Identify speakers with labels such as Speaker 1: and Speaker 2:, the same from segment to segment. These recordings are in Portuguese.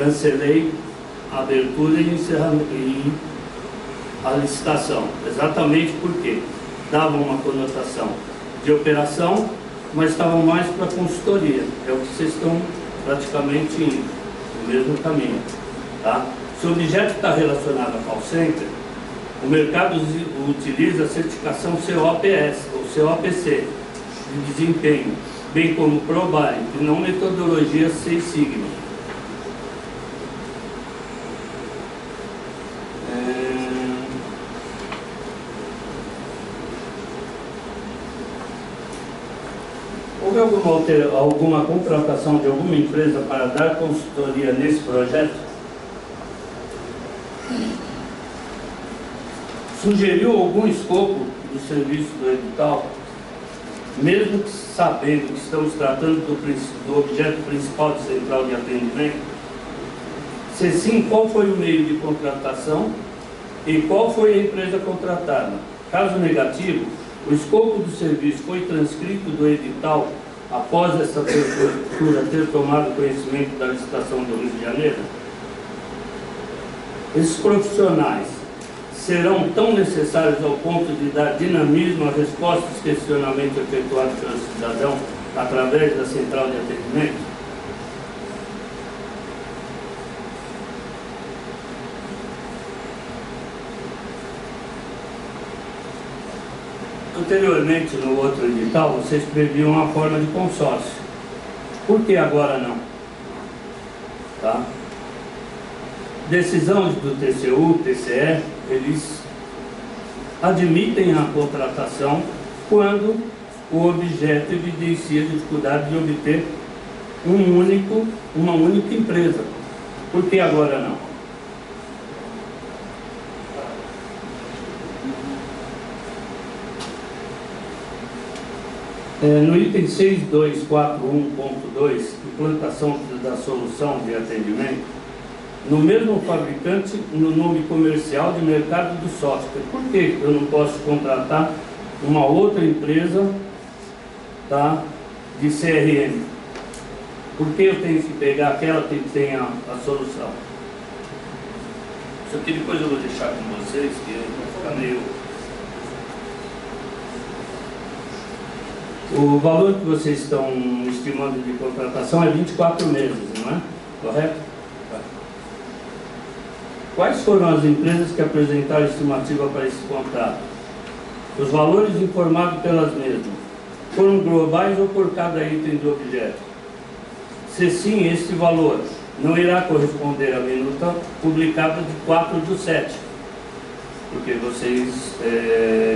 Speaker 1: cancelei a abertura e encerramento e a licitação, exatamente porque davam uma conotação de operação, mas estavam mais para consultoria. É o que vocês estão praticamente indo no mesmo caminho, tá? Se o objeto está relacionado a call center, o mercado utiliza a certificação COPS ou COPC de desempenho, bem como ProBuy, e não metodologia Six Sigma. Houve alguma contratação de alguma empresa para dar consultoria nesse projeto? Sugeriu algum escopo do serviço do edital, mesmo que sabendo que estamos tratando do objeto principal de central de atendimento? Se sim, qual foi o meio de contratação e qual foi a empresa contratada? Caso negativo, o escopo do serviço foi transcrito do edital após essa prefeitura ter tomado conhecimento da licitação do Rio de Janeiro? Esses profissionais serão tão necessários ao ponto de dar dinamismo à resposta aos questionamentos efetuados pelo cidadão através da central de atendimento? Anteriormente, no outro edital, vocês previam uma forma de consórcio. Por que agora não? Tá? Decisões do TCU, TCE, eles admitem a contratação quando o objeto evidencia a dificuldade de obter uma única empresa. Por que agora não? No item 6241.2, implantação da solução de atendimento, no mesmo fabricante, no nome comercial de mercado do software. Por que eu não posso contratar uma outra empresa, tá, de CRM? Por que eu tenho que pegar aquela que tem a solução? Isso aqui depois eu vou deixar com vocês, que vai ficar meio... O valor que vocês estão estimando de contratação é 24 meses, não é? Correto? Quais foram as empresas que apresentaram estimativa para esse contrato? Os valores informados pelas mesmas foram globais ou por cada item do objeto? Se sim, este valor não irá corresponder à minuta publicada de 4/7, porque vocês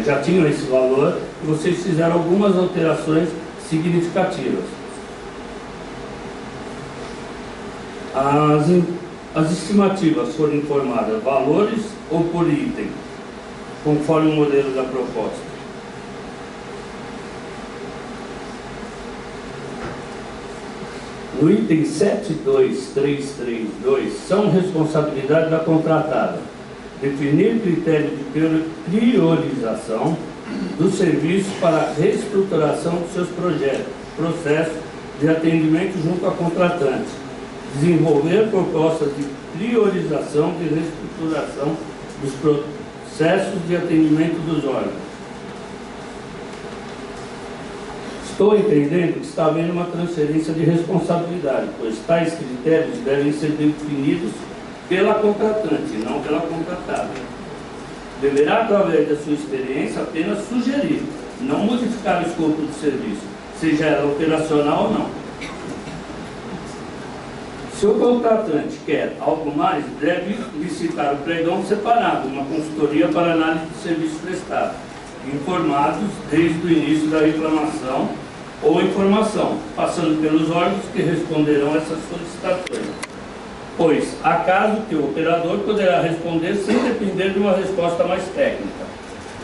Speaker 1: já tinham esse valor e vocês fizeram algumas alterações significativas. As estimativas foram informadas valores ou por item, conforme o modelo da proposta? No item 72332, são responsabilidade da contratada definir critério de priorização do serviço para a reestruturação dos seus projetos, processos de atendimento junto à contratante, desenvolver propostas de priorização de reestruturação dos processos de atendimento dos órgãos. Estou entendendo que está havendo uma transferência de responsabilidade, pois tais critérios devem ser definidos pela contratante, não pela contratada. Deverá, através da sua experiência, apenas sugerir, não modificar o escopo do serviço, seja ela operacional ou não. Se o contratante quer algo mais, deve licitar o pregão separado, uma consultoria para análise do serviço prestado, informados desde o início da reclamação ou informação, passando pelos órgãos que responderão a essas solicitações. Pois há caso que o operador poderá responder sem depender de uma resposta mais técnica.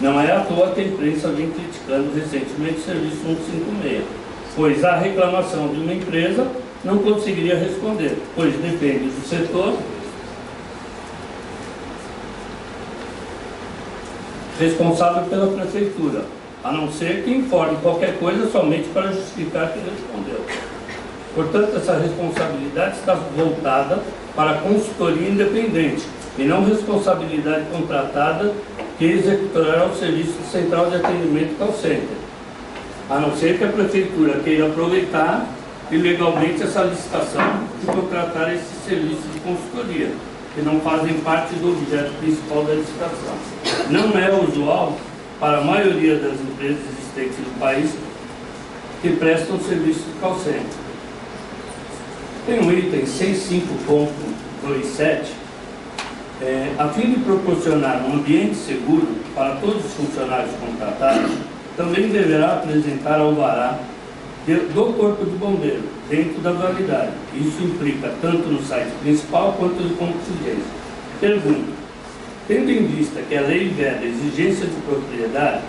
Speaker 1: Não é à toa que a imprensa vem criticando recentemente o serviço 156, pois a reclamação de uma empresa não conseguiria responder, pois depende do setor responsável pela prefeitura, a não ser que informe qualquer coisa somente para justificar que respondeu. Portanto, essa responsabilidade está voltada para a consultoria independente e não responsabilidade contratada que executará o serviço central de atendimento call center, a não ser que a prefeitura queira aproveitar ilegalmente essa licitação e contratar esse serviço de consultoria, que não fazem parte do objeto principal da licitação. Não é usual para a maioria das empresas existentes no país que prestam serviço de call center. Tem um item 65.27, a fim de proporcionar um ambiente seguro para todos os funcionários contratados, também deverá apresentar alvará do Corpo de Bombeiro, dentro da validade. Isso implica tanto no site principal quanto de contingência. Pergunta: tendo em vista que a lei veda exigência de propriedade,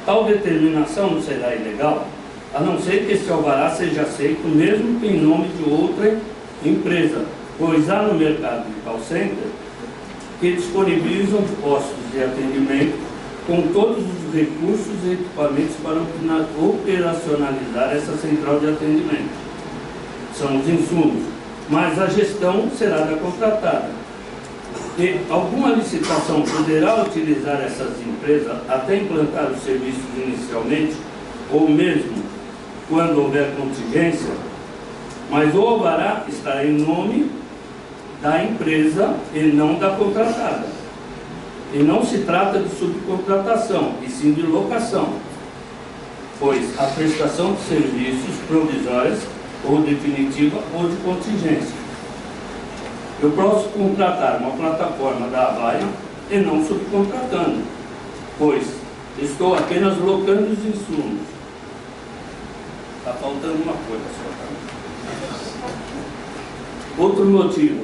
Speaker 1: tal determinação não será ilegal, a não ser que esse alvará seja aceito mesmo em nome de outra empresa, pois há no mercado de call center que disponibilizam postos de atendimento com todos os recursos e equipamentos para operacionalizar essa central de atendimento. São os insumos, mas a gestão será da contratada. E alguma licitação poderá utilizar essas empresas até implantar os serviços inicialmente, ou mesmo quando houver contingência, mas o alvará estará em nome da empresa e não da contratada. E não se trata de subcontratação, e sim de locação, pois a prestação de serviços provisórias ou definitiva ou de contingência. Eu posso contratar uma plataforma da Avaya e não subcontratando, pois estou apenas locando os insumos. Está faltando uma coisa só. Outro motivo,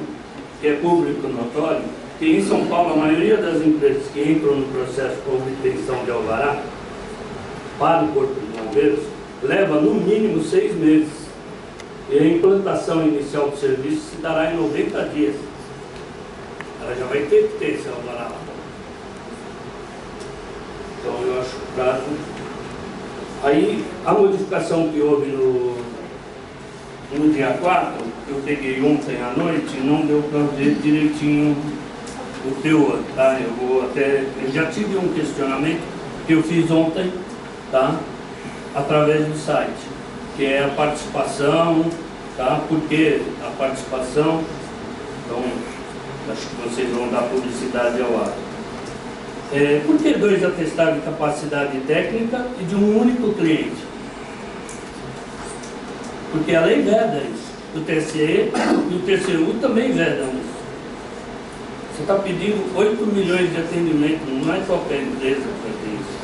Speaker 1: que é público notório, que em São Paulo a maioria das empresas que entram no processo de obtenção de alvará para o Corpo de Bombeiros leva no mínimo 6 meses. E a implantação inicial do serviço se dará em 90 dias. Ela já vai ter que ter esse alvará lá. Então eu acho que o prazo... Aí a modificação que houve no dia 4, que eu peguei ontem à noite, não deu para ver direitinho o teor, tá? Eu já tive um questionamento que eu fiz ontem, tá? Através do site, que é a participação, tá? Por que a participação? Então, acho que vocês vão dar publicidade ao ato. Por que 2 atestados de capacidade técnica e de um único cliente? Porque a lei veda isso. O TSE e o TCU também vedam isso. Você está pedindo 8 milhões de atendimento, não é qualquer empresa que vai ter isso.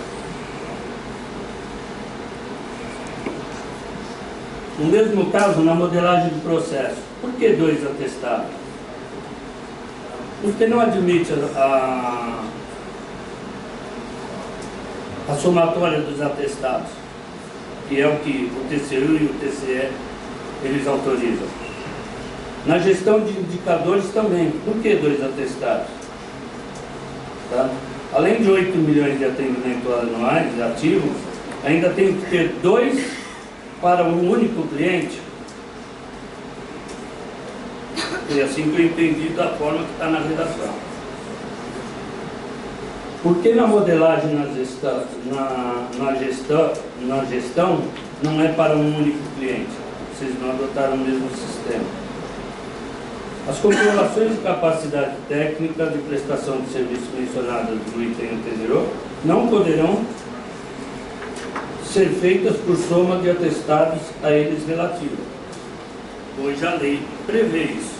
Speaker 1: No mesmo caso, na modelagem do processo, por que 2 atestados? Porque não admite a somatória dos atestados, que é o que o TCU e o TCE eles autorizam. Na gestão de indicadores também, por que 2 atestados? Tá? Além de 8 milhões de atendimentos anuais ativos, ainda tem que ter 2 para um único cliente. E assim que eu entendi da forma que está na redação. Por que na modelagem na gestão não é para um único cliente? Vocês não adotaram o mesmo sistema. As comprovações de capacidade técnica de prestação de serviço mencionadas no item anterior não poderão ser feitas por soma de atestados a eles relativos, pois a lei prevê isso.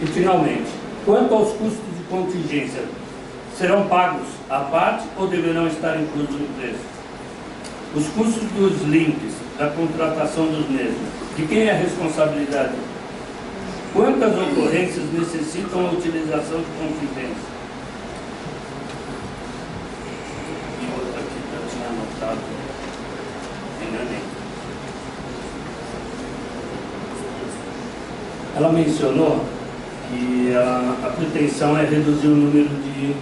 Speaker 1: E, finalmente, quanto aos custos de contingência, serão pagos à parte ou deverão estar inclusos no preço? Os custos dos links, da contratação dos mesmos, de quem é a responsabilidade? Quantas ocorrências necessitam a utilização de contingência? E outra aqui que eu tinha anotado, enganei. Ela mencionou que a pretensão é reduzir o número de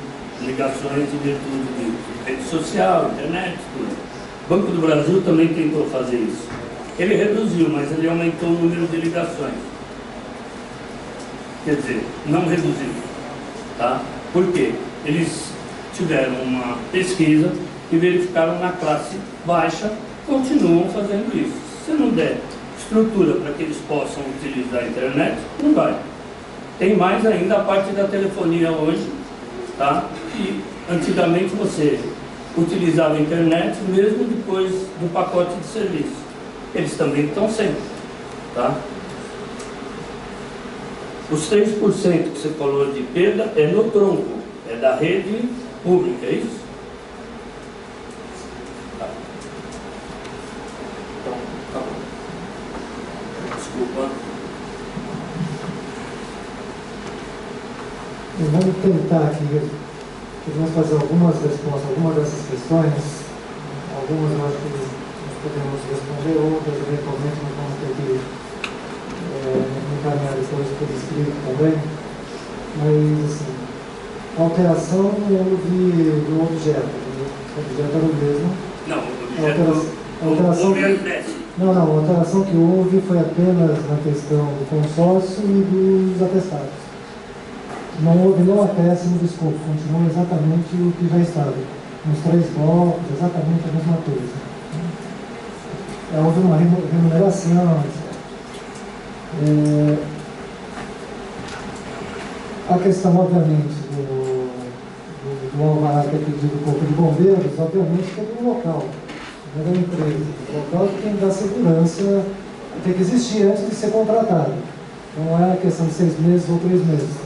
Speaker 1: ligações em virtude de rede social, internet, tudo. O Banco do Brasil também tentou fazer isso. Ele reduziu, mas ele aumentou o número de ligações. Quer dizer, não reduziu. Tá? Por quê? Eles tiveram uma pesquisa e verificaram na classe baixa, continuam fazendo isso. Se não der estrutura para que eles possam utilizar a internet, não vai. Tem mais ainda a parte da telefonia hoje, tá? E antigamente você utilizava a internet mesmo depois do pacote de serviço. Eles também estão sem, tá? Os 3% que você falou de perda é no tronco, é da rede pública, é isso? Tá. Então, tá bom. Desculpa.
Speaker 2: Vamos tentar aqui, vamos fazer algumas respostas, algumas dessas questões. Algumas eu acho que nós podemos responder, outras eventualmente nós vamos ter que encaminhar depois por escrito também. Mas, assim, a alteração houve do objeto. O objeto era o mesmo.
Speaker 1: Não, o objeto
Speaker 2: Não, a alteração que houve foi apenas na questão do consórcio e dos atestados. Não houve nenhum acréscimo do escopo, continua exatamente o que já estava. Nos 3 blocos, exatamente a mesma coisa. Houve uma remuneração, etc. A questão, obviamente, do alvará que é pedido do Corpo de Bombeiros, obviamente, é do local, não é da empresa. O local que tem que dar segurança, tem que existir antes de ser contratado. Não é a questão de 6 meses ou 3 meses.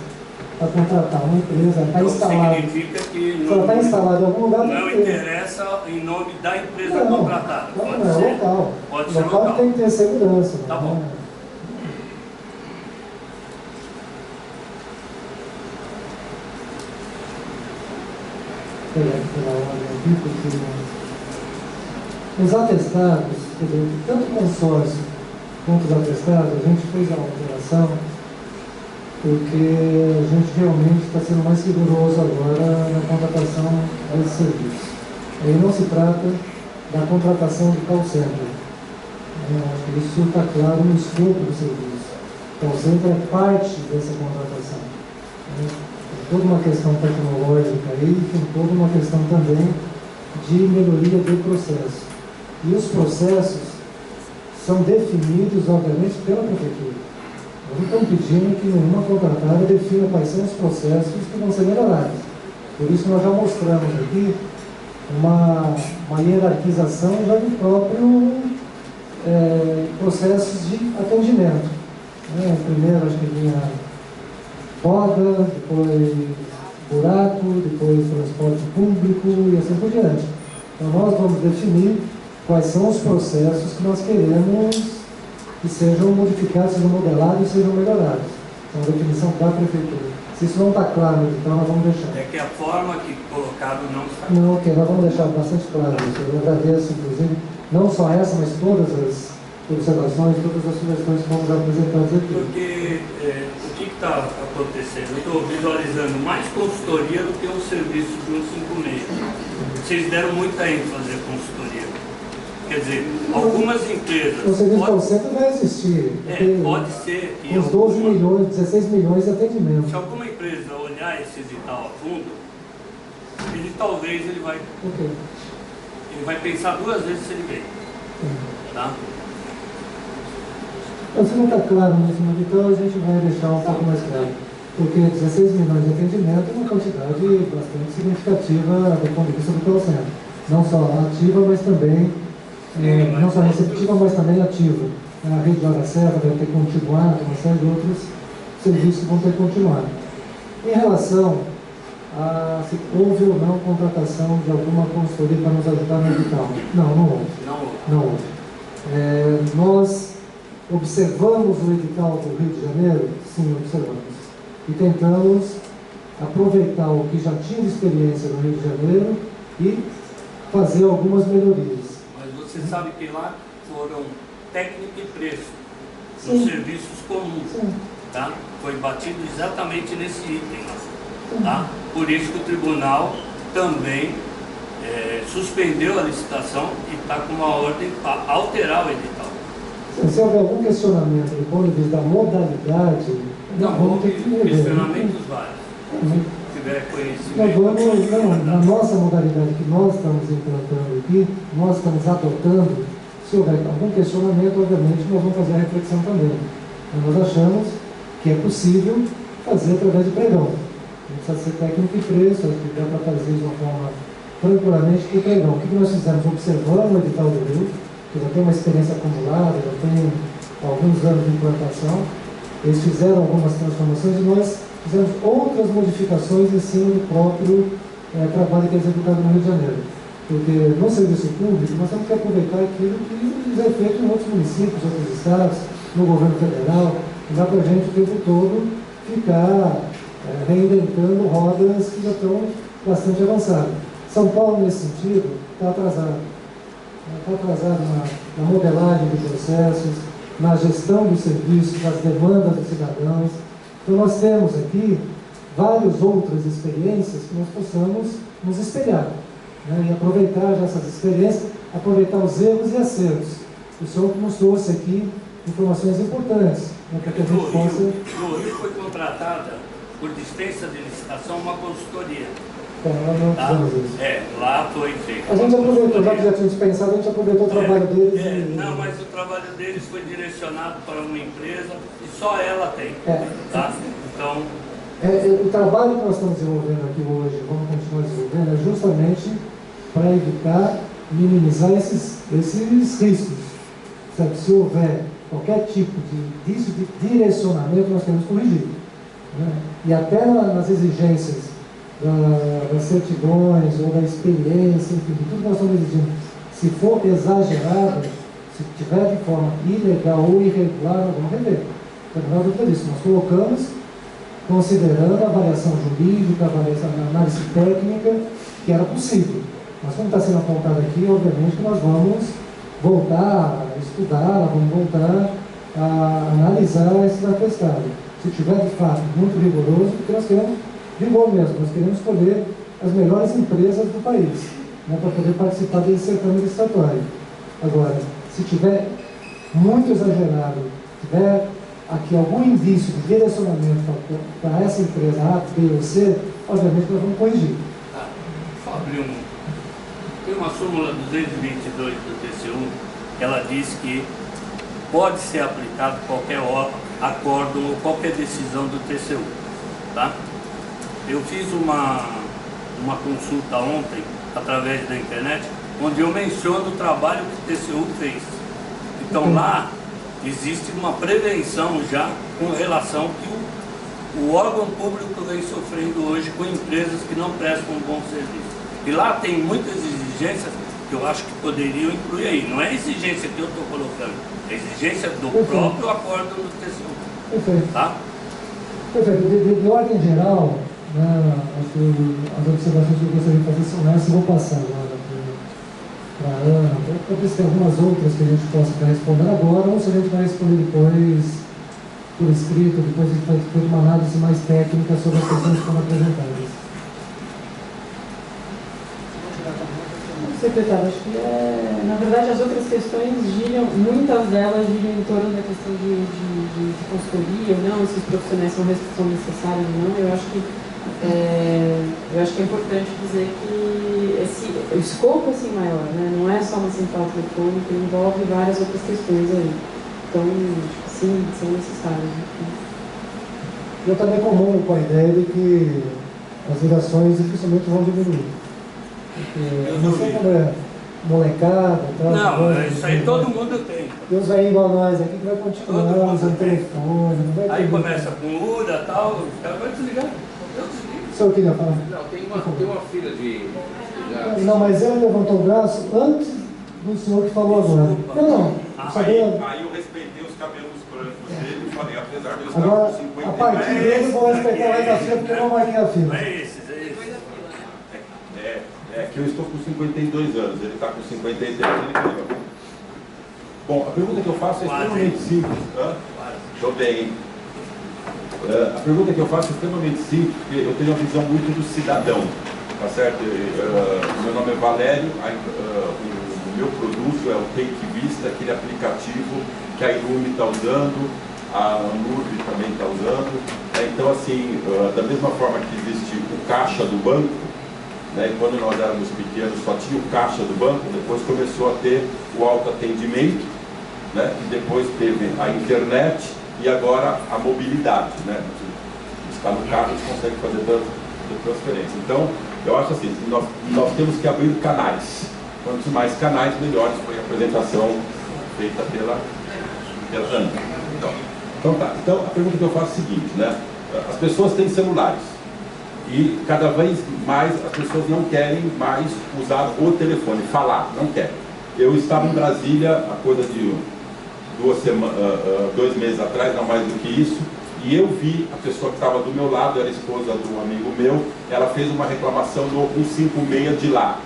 Speaker 2: Para contratar uma empresa, está instalada.
Speaker 1: Significa que
Speaker 2: se ela está instalada em algum lugar,
Speaker 1: não interessa em nome da empresa contratada. Pode
Speaker 2: não,
Speaker 1: ser
Speaker 2: é local.
Speaker 1: Pode ser
Speaker 2: local. Tem que ter segurança.
Speaker 1: Tá bom.
Speaker 2: Os atestados, quer dizer, tanto o consórcio quanto os atestados, a gente fez a alteração porque a gente realmente está sendo mais rigoroso agora na contratação desse serviço. Aí não se trata da contratação de call center. Acho que isso está claro no escopo do serviço. O call center é parte dessa contratação. Tem toda uma questão tecnológica aí, tem toda uma questão também de melhoria do processo. E os processos são definidos, obviamente, pela prefeitura. Nós não estamos pedindo que nenhuma contratada defina quais são os processos que vão ser melhorados. Por isso nós já mostramos aqui uma hierarquização já do próprio processos de atendimento. Primeiro acho que vinha roda, depois buraco, depois transporte público e assim por diante. Então nós vamos definir quais são os processos que nós queremos que sejam modificados, sejam modelados e sejam melhorados. Então, a definição da prefeitura. Se isso não está claro no edital, nós vamos deixar.
Speaker 1: É que a forma que colocado não está.
Speaker 2: Não, ok, nós vamos deixar bastante claro isso. Eu agradeço, inclusive, não só essa, mas todas as observações, todas as sugestões que vamos apresentar aqui.
Speaker 1: Porque o que está acontecendo? Eu estou visualizando mais consultoria do que um serviço de 156. Vocês deram muita ênfase à consultoria. Quer dizer, algumas empresas...
Speaker 2: O serviço call center vai existir.
Speaker 1: Pode ser que...
Speaker 2: Uns 12 milhões, 16 milhões de atendimentos.
Speaker 1: Se alguma empresa olhar esse edital a fundo, talvez ele vai pensar 2 vezes se ele vem. Tá?
Speaker 2: Se não está claro nesse edital, a gente vai deixar um pouco mais claro. Porque 16 milhões de atendimento é uma quantidade bastante significativa do ponto de vista do call center. Não só ativa, mas também... não só receptiva, mas também ativa. A rede de hora certa deve ter continuado, uma série de outros serviços que vão ter continuado. Em relação a se houve ou não contratação de alguma consultoria para nos ajudar no edital. Não houve. Não houve. Nós observamos o edital do Rio de Janeiro? Sim, observamos. E tentamos aproveitar o que já tinha de experiência no Rio de Janeiro e fazer algumas melhorias.
Speaker 1: Você sabe que lá foram técnica e preço nos serviços comuns. Tá? Foi batido exatamente nesse item lá. Tá? Por isso que o tribunal também suspendeu a licitação e está com uma ordem para alterar o edital.
Speaker 2: Se houver algum questionamento do ponto de vista da modalidade,
Speaker 1: Não,
Speaker 2: vamos ter que rever.
Speaker 1: questionamentos vários. Se tiver
Speaker 2: Nós
Speaker 1: conhecimento.
Speaker 2: vamos, na nossa modalidade que nós estamos implantando aqui, nós estamos adotando, se houver algum questionamento, obviamente, nós vamos fazer a reflexão também. Mas nós achamos que é possível fazer através de pregão. Não precisa ser técnico e preço, acho que dá para fazer de uma forma tranquilamente com o pregão. O que nós fizemos? Observando o edital do Rio, que já tem uma experiência acumulada, já tem alguns anos de implantação, eles fizeram algumas transformações e nós fizemos outras modificações em cima do próprio trabalho que é executado no Rio de Janeiro. Porque no serviço público nós temos que aproveitar aquilo que já é feito em outros municípios, outros estados, no governo federal, não dá para a gente o tempo todo ficar reinventando rodas que já estão bastante avançadas. São Paulo, nesse sentido, está atrasado. Está atrasado na modelagem de processos, na gestão dos serviços, das demandas dos cidadãos. Então nós temos aqui várias outras experiências que nós possamos nos espelhar, né? E aproveitar já essas experiências, aproveitar os erros e acertos. O senhor nos trouxe aqui informações importantes, né, para que a gente possa...
Speaker 1: No Rio foi contratada, por dispensa de licitação, uma consultoria. Lá foi feito.
Speaker 2: A gente aproveitou, já que já tinha dispensado, a gente aproveitou o trabalho deles.
Speaker 1: Não, mas o trabalho deles foi direcionado para uma empresa e só ela tem. Tá? Então...
Speaker 2: o trabalho que nós estamos desenvolvendo aqui hoje, vamos continuar desenvolvendo, é justamente para evitar, minimizar esses riscos. Sabe? Se houver qualquer tipo de direcionamento, nós temos que corrigir. Né? E até nas exigências das certidões ou da experiência, enfim, de tudo que nós estamos exigindo, se for exagerado, se tiver de forma ilegal ou irregular, nós vamos rever. Então, não é dúvida disso. Nós colocamos, considerando a avaliação jurídica, a análise técnica, que era possível. Mas como está sendo apontado aqui, obviamente que nós vamos voltar a estudar, vamos voltar a analisar esse atestado. Se tiver de fato muito rigoroso, porque nós queremos rigor mesmo, nós queremos escolher as melhores empresas do país, né, para poder participar desse certame licitatório. Agora, se tiver muito exagerado, tiver aqui algum indício de direcionamento para essa empresa A, B ou C, obviamente nós vamos corrigir.
Speaker 1: Só abrir tem uma súmula 222 do TCU, ela diz que pode ser aplicado qualquer acordo ou qualquer decisão do TCU. Tá? Eu fiz uma consulta ontem, através da internet, onde eu menciono o trabalho que o TCU fez. Então lá existe uma prevenção já com relação que o órgão público vem sofrendo hoje com empresas que não prestam um bom serviço. E lá tem muitas exigências que eu acho que poderiam incluir aí. Não é exigência que eu estou colocando, é exigência do próprio acordo do TCU.
Speaker 2: Perfeito.
Speaker 1: Tá?
Speaker 2: Perfeito. De ordem geral, né, as observações que eu gostaria de fazer são essas. Eu vou passar agora para a Ana, para ver se tem algumas outras que a gente possa estar respondendo agora, ou se a gente vai responder depois por escrito, depois a gente vai ter uma análise mais técnica sobre as questões que foram apresentadas.
Speaker 3: Secretário, acho que na verdade as outras questões giram, muitas delas giram em torno da questão de consultoria ou não, se os profissionais são necessários ou não. Eu acho que é importante dizer que o escopo assim maior, né? Não é só uma central telefônica, envolve várias outras questões aí. Então, sim, são necessárias.
Speaker 2: Eu também comungo com a ideia de que as ligações dificilmente vão diminuir. Porque não sei como é molecada, tal.
Speaker 1: Não, isso aí todo mundo tem.
Speaker 2: Tem uns aí igual nós aqui que vai continuar usando telefone. Não vai
Speaker 1: Aí começa com URA e tal, o cara vai desligar. Eu desligo.
Speaker 2: O senhor queria falar?
Speaker 4: Não, tem uma fila de...
Speaker 2: Não, mas ele levantou o braço antes do senhor que falou agora. Não.
Speaker 5: Aí eu respeitei os cabelos brancos dele e falei, apesar de eu estar
Speaker 2: Agora,
Speaker 5: com 50
Speaker 2: a partir dele eu vou respeitar mais a fila porque eu não marquei a fila.
Speaker 1: É esses.
Speaker 5: É que eu estou com 52 anos, ele está com 53, ele ganhou. Bom, a pergunta que eu faço é extremamente simples. Estou bem, hein? A pergunta que eu faço é extremamente simples, porque eu tenho uma visão muito do cidadão, tá certo? Meu nome é Valério, o meu produto é o Take Vista, aquele aplicativo que a Ilume está usando, a Anurb também está usando. Então, assim, da mesma forma que existe o caixa do banco, né, quando nós éramos pequenos só tinha o caixa do banco, depois começou a ter o autoatendimento, né, e depois teve a internet e agora a mobilidade, né? Está no carro e consegue fazer transferência. Então, eu acho assim, nós temos que abrir canais. Quantos mais canais, melhores. Foi a apresentação feita pela Ana. Então tá. Então, a pergunta que eu faço é a seguinte, né? As pessoas têm celulares e cada vez mais as pessoas não querem mais usar o telefone, falar, não querem. Eu estava em Brasília há coisa de 2 meses atrás, não mais do que isso, e eu vi a pessoa que estava do meu lado, era a esposa de um amigo meu, ela fez uma reclamação do 156 de lá.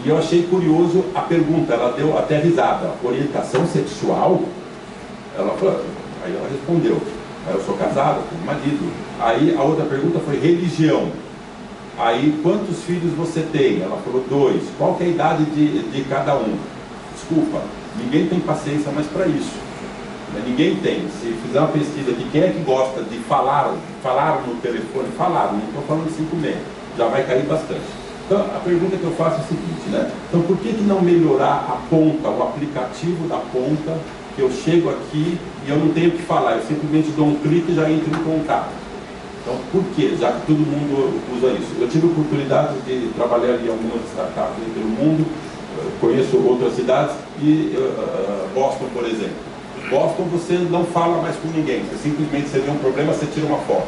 Speaker 5: E eu achei curioso a pergunta, ela deu até risada. Orientação sexual? Aí ela respondeu, eu sou casada, tenho marido. Aí a outra pergunta foi religião. Aí, quantos filhos você tem? Ela falou 2. Qual que é a idade de cada um? Desculpa, ninguém tem paciência mais para isso. Ninguém tem. Se fizer uma pesquisa aqui, quem é que gosta de falar no telefone? Falaram, não estou falando 5 já vai cair bastante. Então, a pergunta que eu faço é a seguinte, né? Então, por que não melhorar a ponta, o aplicativo da ponta, que eu chego aqui e eu não tenho o que falar, eu simplesmente dou um clique e já entro em contato? Então, por quê? Já que todo mundo usa isso. Eu tive a oportunidade de trabalhar em algumas startups pelo mundo, conheço outras cidades, e Boston, por exemplo. Boston, você não fala mais com ninguém, você simplesmente vê um problema, você tira uma foto.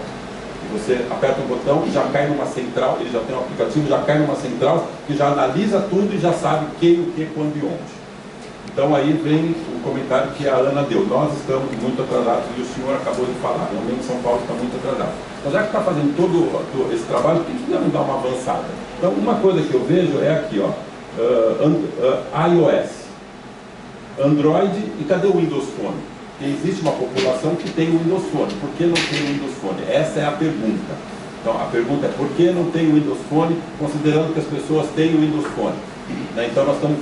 Speaker 5: Você aperta um botão e já cai numa central, ele já tem um aplicativo, já cai numa central, que já analisa tudo e já sabe quem, o que, quando e onde. Então aí vem o comentário que a Ana deu. Nós estamos muito atrasados, e o senhor acabou de falar, realmente São Paulo está muito atrasado. Mas já que está fazendo todo esse trabalho, por que não dar uma avançada? Então, uma coisa que eu vejo é aqui, ó, iOS, Android, e cadê o Windows Phone? Porque existe uma população que tem o Windows Phone. Por que não tem o Windows Phone? Essa é a pergunta. Então, a pergunta é, por que não tem o Windows Phone, considerando que as pessoas têm o Windows Phone? Né? Então, nós estamos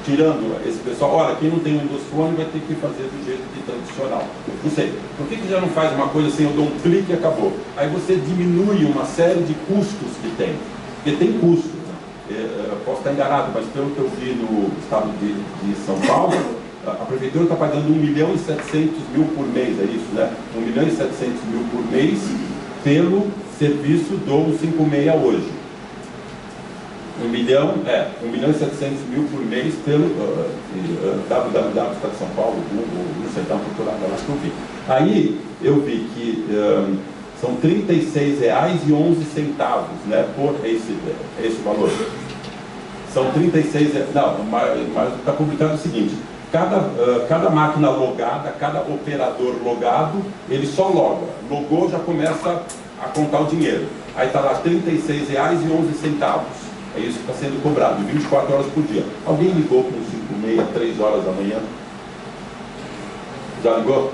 Speaker 5: tirando esse pessoal. Olha, quem não tem o Windows Phone vai ter que fazer do jeito tradicional. Não sei, por que já não faz uma coisa assim, eu dou um clique e acabou? Aí você diminui uma série de custos que tem. Porque tem custos. Posso estar enganado, mas pelo que eu vi no estado de São Paulo, a prefeitura está pagando 1.700.000 por mês, é isso, né? 1.700.000 por mês pelo serviço do 156 hoje. 1.700.000 por mês pelo www Estado de São Paulo, não sei, está procurando lá que eu vi. Aí eu vi que são R$ 36,11, né, por esse valor. São 36, não, mas está publicado o seguinte, cada máquina logada, cada operador logado, ele só loga. Logou, já começa a contar o dinheiro. Aí está lá R$ 36,11. É isso que está sendo cobrado, 24 horas por dia. Alguém ligou com 5h30, 3 horas da manhã? Já ligou?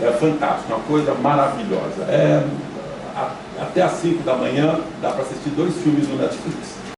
Speaker 5: É fantástico, uma coisa maravilhosa. Até às 5 da manhã dá para assistir 2 filmes no Netflix.